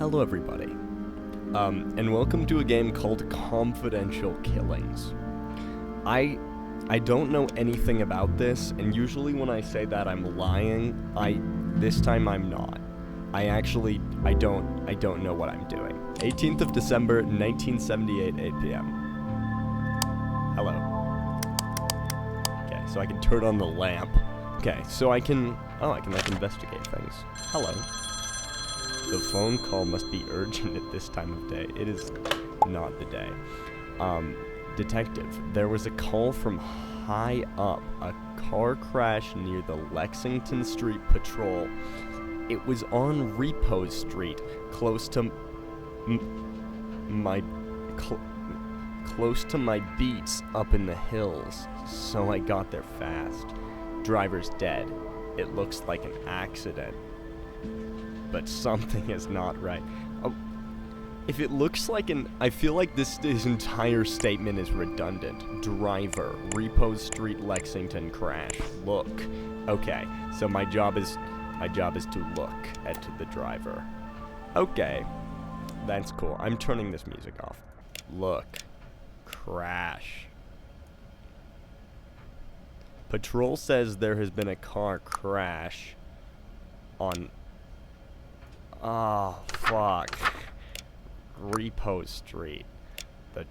Hello everybody, and welcome to a game called Confidential Killings. I don't know anything about this, and usually when I say that I'm lying, this time I'm not. I don't know what I'm doing. 18th of December, 1978, 8 p.m. Hello. Okay, so I can turn on the lamp. Okay, so I can like investigate things. Hello. The phone call must be urgent at this time of day. It is not the day. Detective, there was a call from high up. A car crash near the Lexington Street Patrol. It was on Repose Street, close to my beats up in the hills. So I got there fast. Driver's dead. It looks like an accident. But something is not right. Oh, if it looks like I feel like this entire statement is redundant. Driver, Repose Street, Lexington crash. Look. Okay, so my job is to look at the driver. Okay, that's cool. I'm turning this music off. Look. Crash. Patrol says there has been a car crash on... Oh, fuck. Repose Street. The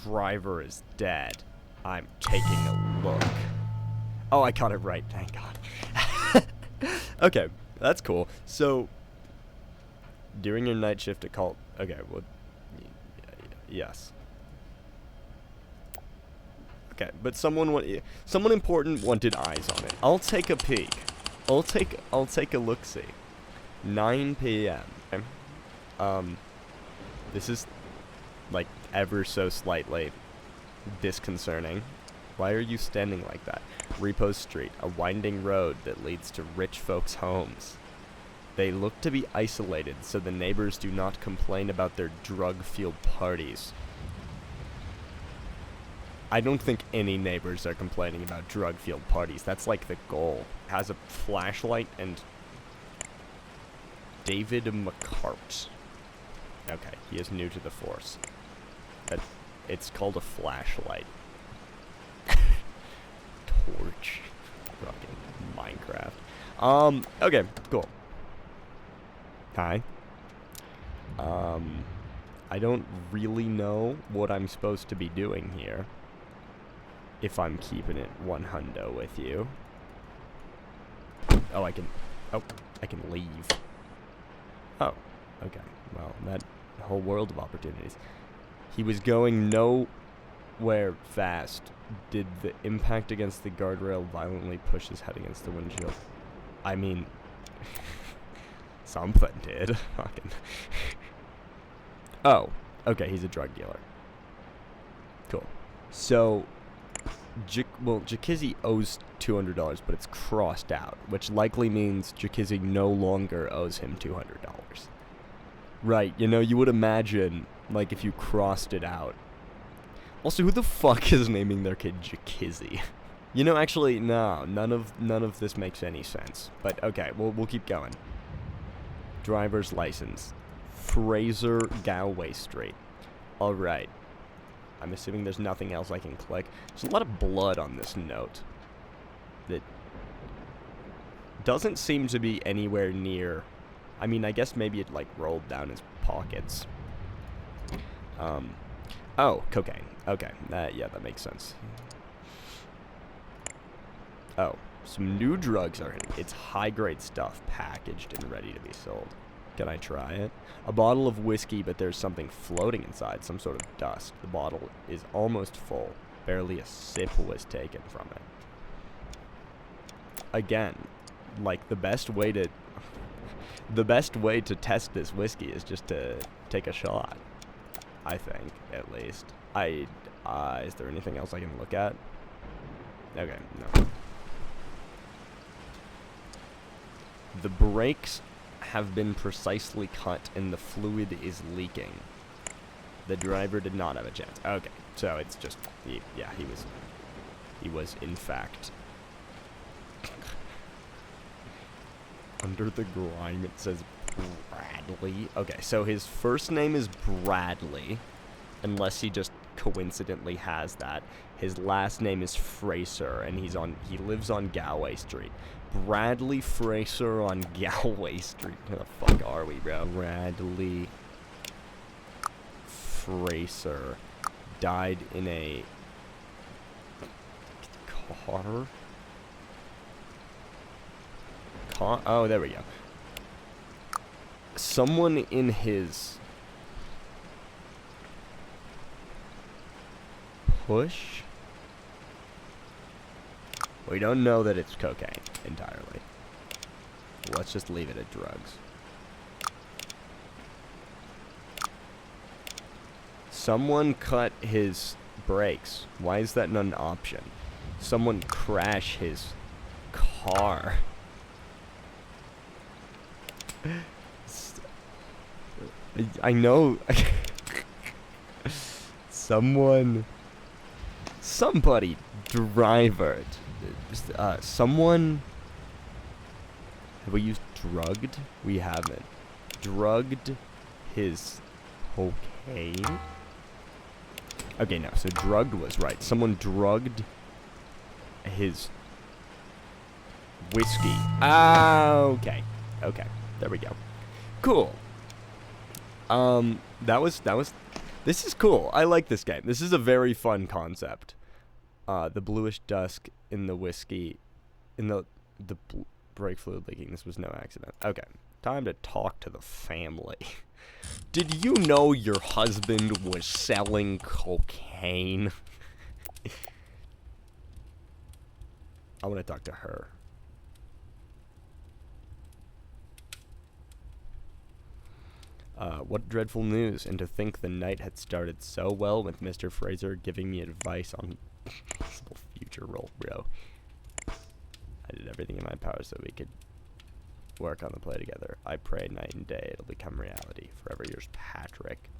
driver is dead. I'm taking a look. Oh, I got it right, thank God. Okay, that's cool. So, during your night shift at call... Okay, well... Yes. Okay, but someone important wanted eyes on it. I'll take a peek. I'll take a look-see. 9 p.m. This is, like, ever so slightly disconcerting. Why are you standing like that? Repose Street, a winding road that leads to rich folks' homes. They look to be isolated, so the neighbors do not complain about their drug-fueled parties. I don't think any neighbors are complaining about drug-fueled parties. That's like the goal. Has a flashlight and... David McCart. Okay, he is new to the force. It's called a flashlight. Torch. Fucking Minecraft. Okay, cool. Hi. I don't really know what I'm supposed to be doing here. If I'm keeping it 100 with you. Oh, I can leave. Oh, okay. Well, that whole world of opportunities. He was going nowhere fast. Did the impact against the guardrail violently push his head against the windshield? I mean, something did. Fucking. Oh, okay, he's a drug dealer. Cool. So... Jakizzy owes $200, but it's crossed out, which likely means Jakizzy no longer owes him $200. Right, you would imagine, like, if you crossed it out. Also, who the fuck is naming their kid Jakizzy? Actually, no, none of this makes any sense. But, okay, we'll keep going. Driver's license. Fraser Galway Street. Alright. I'm assuming there's nothing else I can click. There's a lot of blood on this note that doesn't seem to be anywhere near... I mean, I guess maybe it, like, rolled down his pockets. Oh, cocaine. Okay, yeah, that makes sense. Oh, some new drugs are in it. It's high-grade stuff, packaged and ready to be sold. Can I try it? A bottle of whiskey, but there's something floating inside, some sort of dust. The bottle is almost full. Barely a sip was taken from it. Again, like, the best way to test this whiskey is just to take a shot. I think, at least. Is there anything else I can look at? Okay, no. The brakes have been precisely cut and the fluid is leaking. The driver did not have a chance. Okay, so it's just, he was in fact Under the grime, it says Bradley. Okay, so his first name is Bradley, unless he just coincidentally has that. His last name is Fraser, and he lives on Galway Street. Bradley Fraser on Galway Street. Where the fuck are we, bro? Bradley Fraser died in a car. Oh, there we go. Someone in his push. We don't know that it's cocaine entirely. Let's just leave it at drugs. Someone cut his brakes. Why is that not an option? Someone crash his car. I know. Somebody driver. Someone. Have we used drugged? We haven't. Drugged his cocaine? Okay, no. So drugged was right. Someone drugged his whiskey. Okay. Okay. There we go. Cool. This is cool. I like this game. This is a very fun concept. The bluish dusk in the whiskey, in the brake fluid leaking. This was no accident. Okay. Time to talk to the family. Did you know your husband was selling cocaine? I want to talk to her. What dreadful news, and to think the night had started so well with Mr. Fraser giving me advice on possible future role, bro. I did everything in my power so we could work on the play together. I pray night and day it'll become reality. Forever yours, Patrick.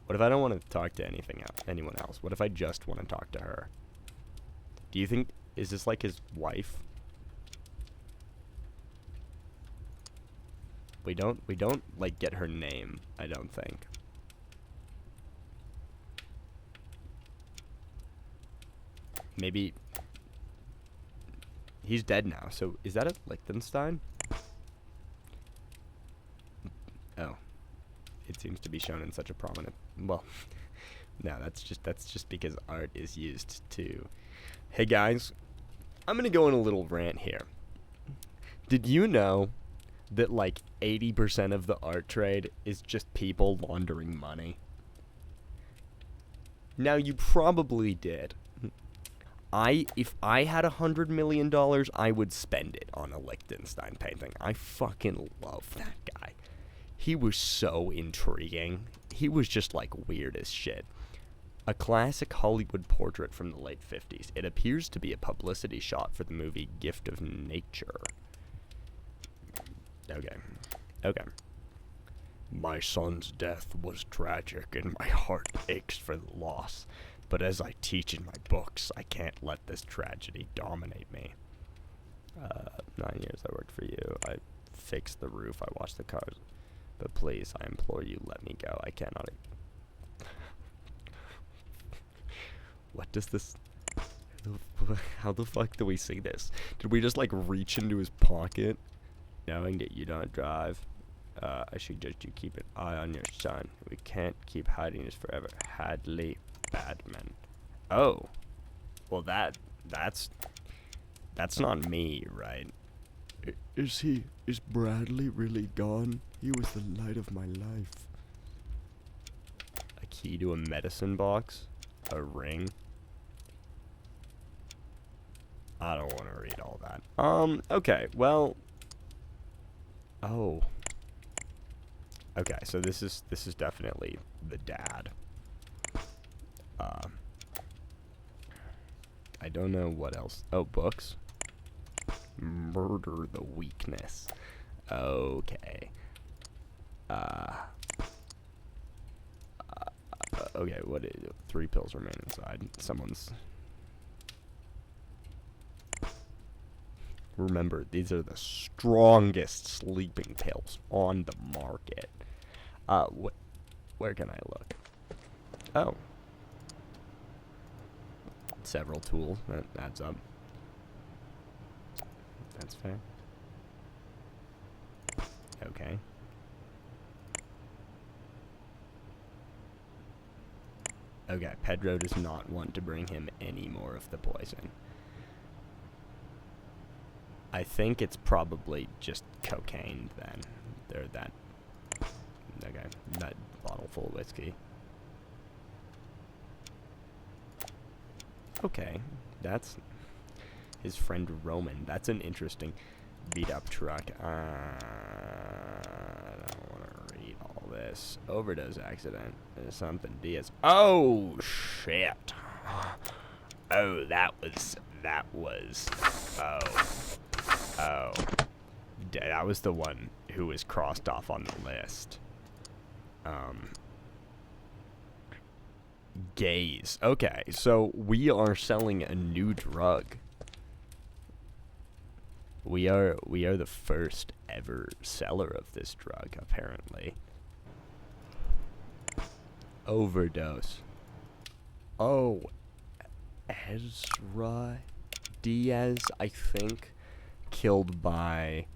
What if I don't want to talk to anyone else? What if I just want to talk to her? Do you think, is this like his wife? We don't like get her name, I don't think. Maybe he's dead now, so is that a Liechtenstein? Oh. It seems to be shown in such a prominent, well, no, that's just because art is used to. Hey guys, I'm gonna go on a little rant here. Did you know that like 80% of the art trade is just people laundering money? Now you probably did. If I had $100 million, I would spend it on a Liechtenstein painting. I fucking love that guy. He was so intriguing. He was just like weird as shit. A classic Hollywood portrait from the late 50s. It appears to be a publicity shot for the movie Gift of Nature. Okay. My son's death was tragic, and my heart aches for the loss. But as I teach in my books, I can't let this tragedy dominate me. 9 years I worked for you. I fixed the roof. I washed the cars. But please, I implore you, let me go. I cannot. What does this... How the fuck do we see this? Did we just, like, reach into his pocket? Knowing that you don't drive, I suggest you keep an eye on your son. We can't keep hiding this forever. Hadley Badman. Oh. Well, that's not me, right? Is Bradley really gone? He was the light of my life. A key to a medicine box? A ring? I don't want to read all that. Okay, well... Oh. Okay, so this is definitely the dad. I don't know what else. Oh, books? Murder the weakness. Okay. Okay, what is 3 pills remain inside. Someone's... Remember, these are the strongest sleeping pills on the market. Where can I look? Oh. Several tools. That adds up. That's fair. Okay. Okay, Pedro does not want to bring him any more of the poison. I think it's probably just cocaine then. They're that... Okay, that bottle full of whiskey. Okay, that's his friend Roman. That's an interesting beat-up truck. I don't want to read all this. Overdose accident. There's something Diaz. Oh, shit. Oh, that was... Oh. That was the one who was crossed off on the list. Gaze. Okay, so we are selling a new drug. We are the first ever seller of this drug, apparently. Overdose. Oh, Ezra Diaz, I think, killed by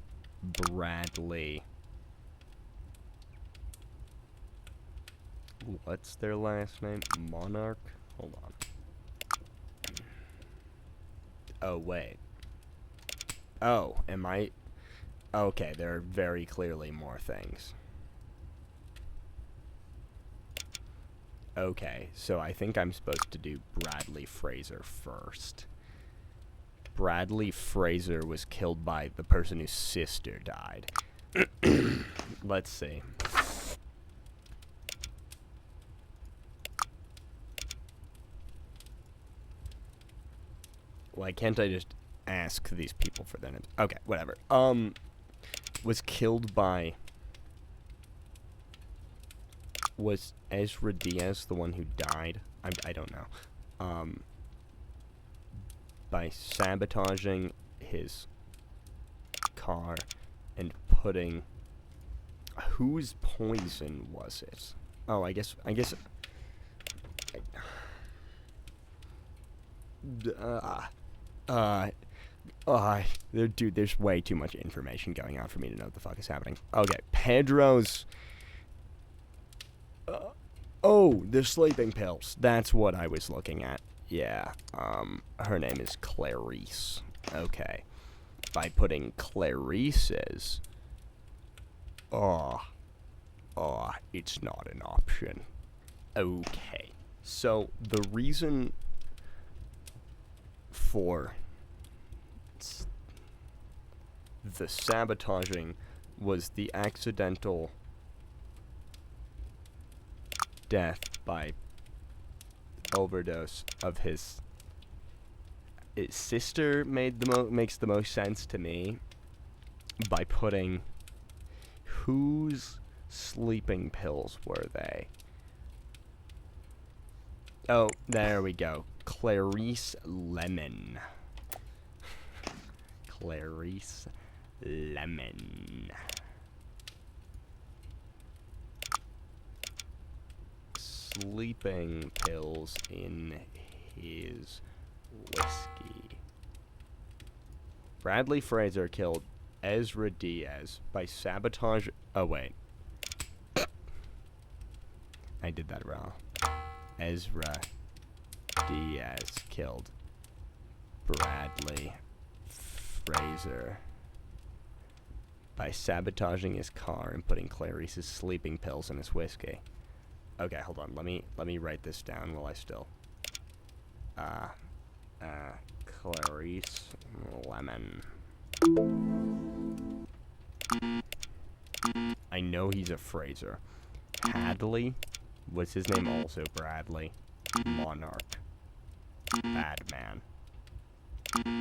Bradley. What's their last name? Monarch? Hold on. Oh, wait. Oh, am I... Okay, there are very clearly more things. Okay, so I think I'm supposed to do Bradley Fraser first. Bradley Fraser was killed by the person whose sister died. Let's see. Why can't I just ask these people for their names? Okay, whatever. Was killed by... Was Ezra Diaz the one who died? I don't know. By sabotaging his car and putting... Whose poison was it? Oh, I guess... Dude, there's way too much information going on for me to know what the fuck is happening. Okay, Pedro's... oh, the sleeping pills. That's what I was looking at. Yeah, her name is Clarice. Okay. By putting Clarice's... it's not an option. Okay. So, the reason for the sabotaging was the accidental death by overdose of his sister makes the most sense to me by putting whose sleeping pills were they? Oh, there we go. Clarice Lemon. Clarice Lemon. Sleeping pills in his whiskey. Bradley Fraser killed Ezra Diaz by sabotage... Oh, wait. I did that wrong. Ezra Diaz killed Bradley Fraser by sabotaging his car and putting Clarice's sleeping pills in his whiskey. Okay, hold on. Let me write this down while I still... Clarice Lemon. I know he's a Fraser. Hadley? Was his name also Bradley? Monarch. Badman.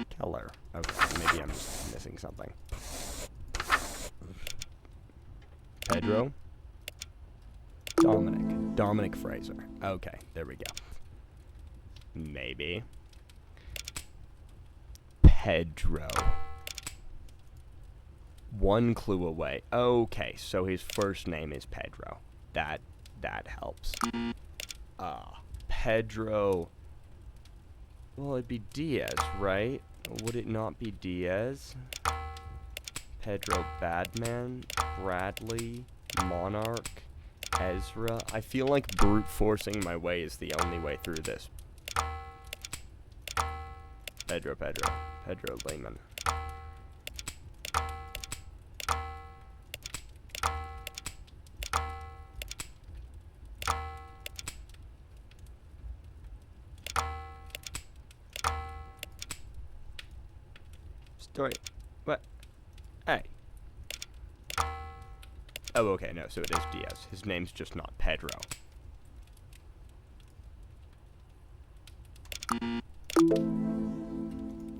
Keller. Okay, maybe I'm just missing something. Pedro? Dominic Fraser. Okay, there we go. Maybe. Pedro One clue away. Okay, so his first name is Pedro. That helps. Pedro. Well, it'd be Diaz, right? Would it not be Diaz? Pedro Badman, Bradley, Monarch, Ezra. I feel like brute forcing my way is the only way through this. Pedro Lehman. Story. What? Hey. Oh, okay, no, so it is Diaz. His name's just not Pedro.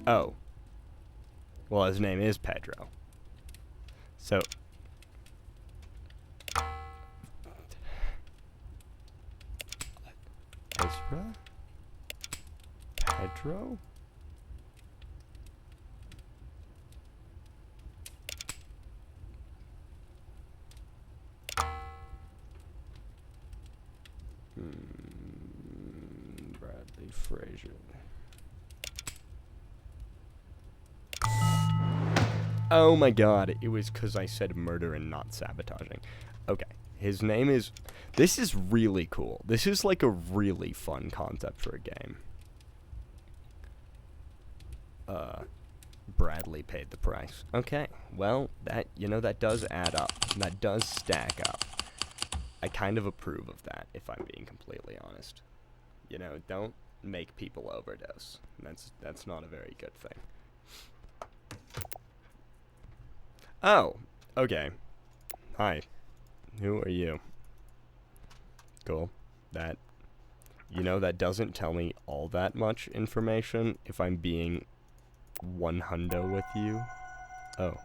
Oh. Well, his name is Pedro. So... Ezra? Pedro? Bradley Frazier. Oh my god, it was because I said murder and not sabotaging. Okay, his name is... This is really cool. This is like a really fun concept for a game. Bradley paid the price. Okay, well, that, you know, that does add up. That does stack up. I kind of approve of that, if I'm being completely honest. You know, don't make people overdose. That's not a very good thing. Oh, okay. Hi. Who are you? Cool. That, you know, that doesn't tell me all that much information if I'm being 100 with you. Oh.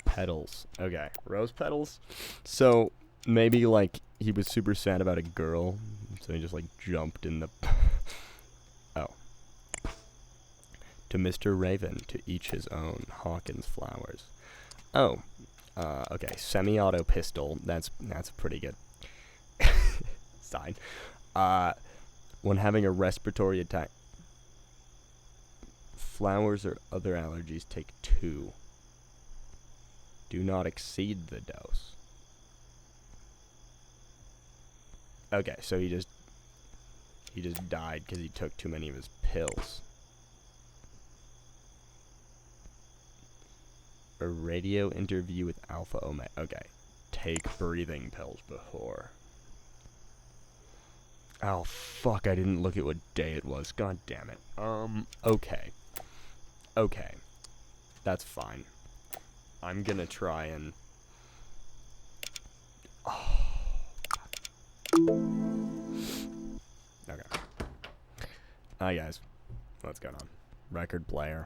Petals. Okay. Rose petals? So, maybe, like, he was super sad about a girl, so he just, like, jumped in the... Oh. To Mr. Raven, to each his own. Hawkins flowers. Oh. Okay. Semi-auto pistol. That's a pretty good sign. When having a respiratory attack... Flowers or other allergies, take 2. Do not exceed the dose. Okay, so he just died because he took too many of his pills. A radio interview with Alpha Omega. Okay, take breathing pills before. Oh fuck! I didn't look at what day it was. God damn it. Okay. Okay, that's fine. I'm gonna try and... Oh. Okay. Hi guys. What's going on? Record player.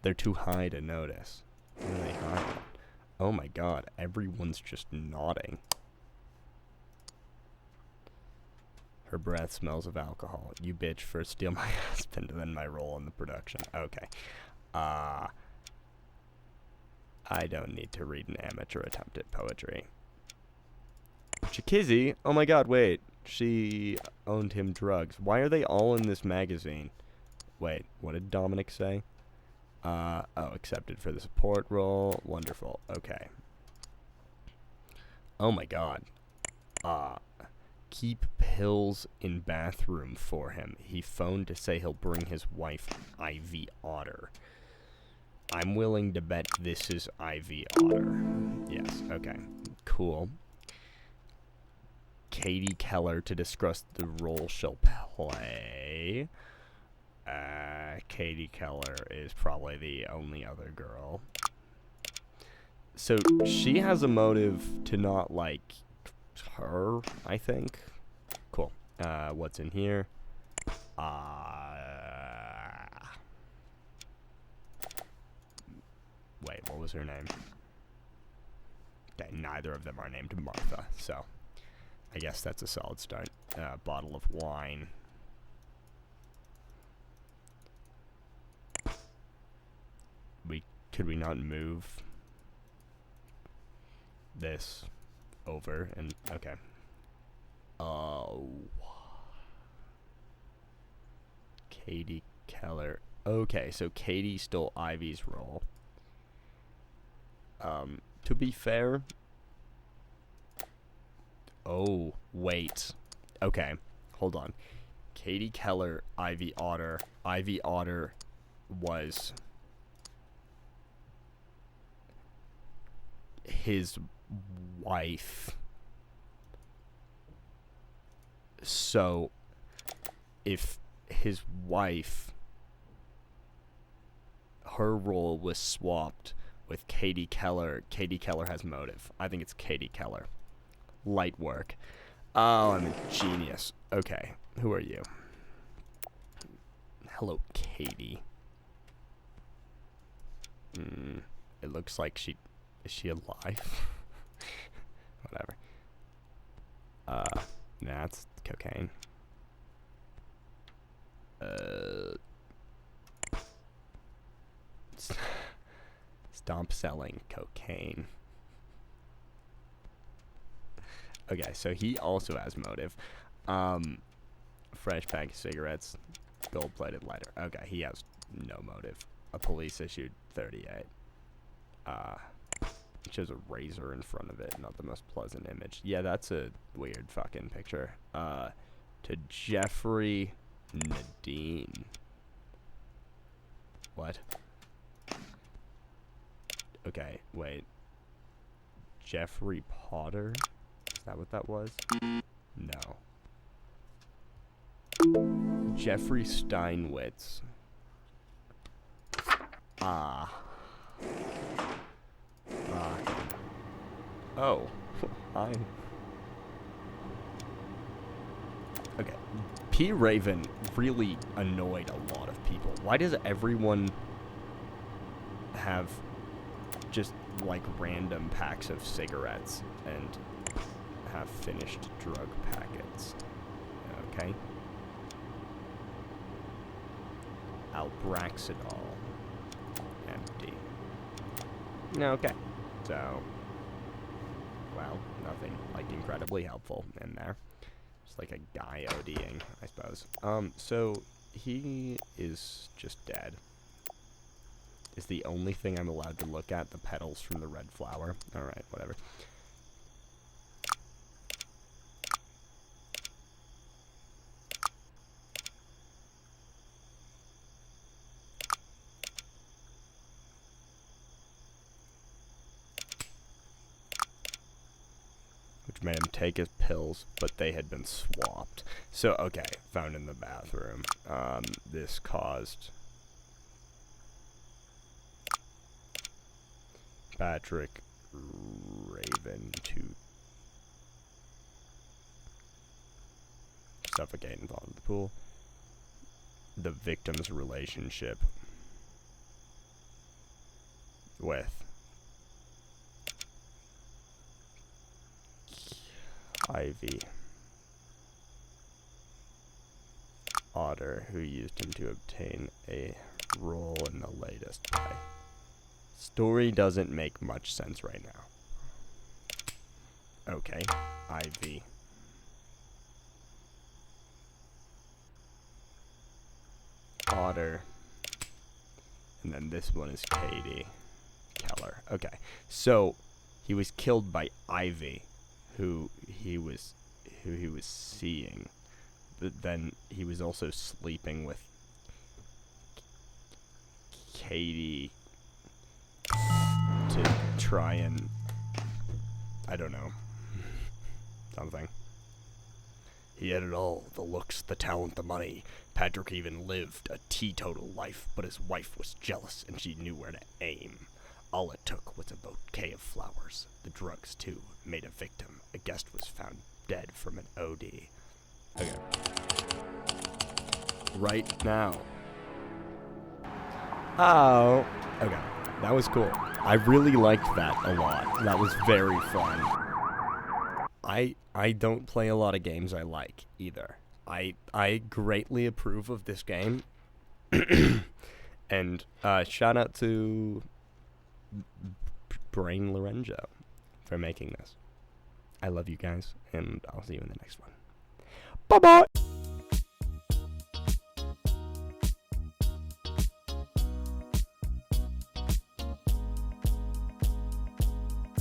They're too high to notice. What are they high on? Oh my god, everyone's just nodding. Her breath smells of alcohol. You bitch, first steal my husband, then my role in the production. Okay. I don't need to read an amateur attempt at poetry. Chikizzy? Oh my god, wait. She owned him drugs. Why are they all in this magazine? Wait, what did Dominic say? Oh, accepted for the support role. Wonderful. Okay. Oh my god. Keep pills in bathroom for him. He phoned to say he'll bring his wife, Ivy Otter. I'm willing to bet this is Ivy Otter. Yes, okay. Cool. Katie Keller to discuss the role she'll play. Katie Keller is probably the only other girl. So she has a motive to not like her, I think. Cool. What's in here? Wait, what was her name? Okay, neither of them are named Martha, so I guess that's a solid start. Bottle of wine. We Could we not move this over and okay. Oh. Katie Keller. Okay, so Katie stole Ivy's role. To be fair. Oh, wait. Okay, hold on. Katie Keller, Ivy Otter. Ivy Otter was his wife. So, if his wife, her role was swapped with Katie Keller has motive. I think it's Katie Keller. Light work. Oh, I'm a genius. Okay, who are you? Hello, Katie. It looks like is she alive? Whatever. Nah, it's cocaine. Stop selling cocaine. Okay, so he also has motive. Fresh pack of cigarettes, gold-plated lighter. Okay, he has no motive. A police issued 38. It shows a razor in front of it, not the most pleasant image. Yeah, that's a weird fucking picture. To Jeffrey Nadine. What? Okay, wait. Jeffrey Potter? Is that what that was? No. Jeffrey Steinwitz. Oh. Hi. Okay. P. Raven really annoyed a lot of people. Why does everyone have just like random packs of cigarettes and have finished drug packets? Okay. Albraxidol. Empty. Okay. So, well, nothing like incredibly helpful in there. Just like a guy ODing, I suppose. So he is just dead. Is the only thing I'm allowed to look at the petals from the red flower. Alright, whatever. Which made him take his pills, but they had been swapped. So, okay, found in the bathroom. This caused Patrick Raven to suffocate and fall into the pool. The victim's relationship with Ivy Otter, who used him to obtain a role in the latest play. Story doesn't make much sense right now. Okay, Ivy. Otter. And then this one is Katie Keller. Okay, so he was killed by Ivy, who he was seeing. But then he was also sleeping with Katie to try and, I don't know, something. He had it all, the looks, the talent, the money. Patrick even lived a teetotal life, but his wife was jealous and she knew where to aim. All it took was a bouquet of flowers. The drugs, too, made a victim. A guest was found dead from an OD. Okay. Right now. Oh. Okay. That was cool. I really liked that a lot. That was very fun. I don't play a lot of games I like, either. I greatly approve of this game. And shout out to Brain Lorenzo for making this. I love you guys, and I'll see you in the next one. Bye-bye!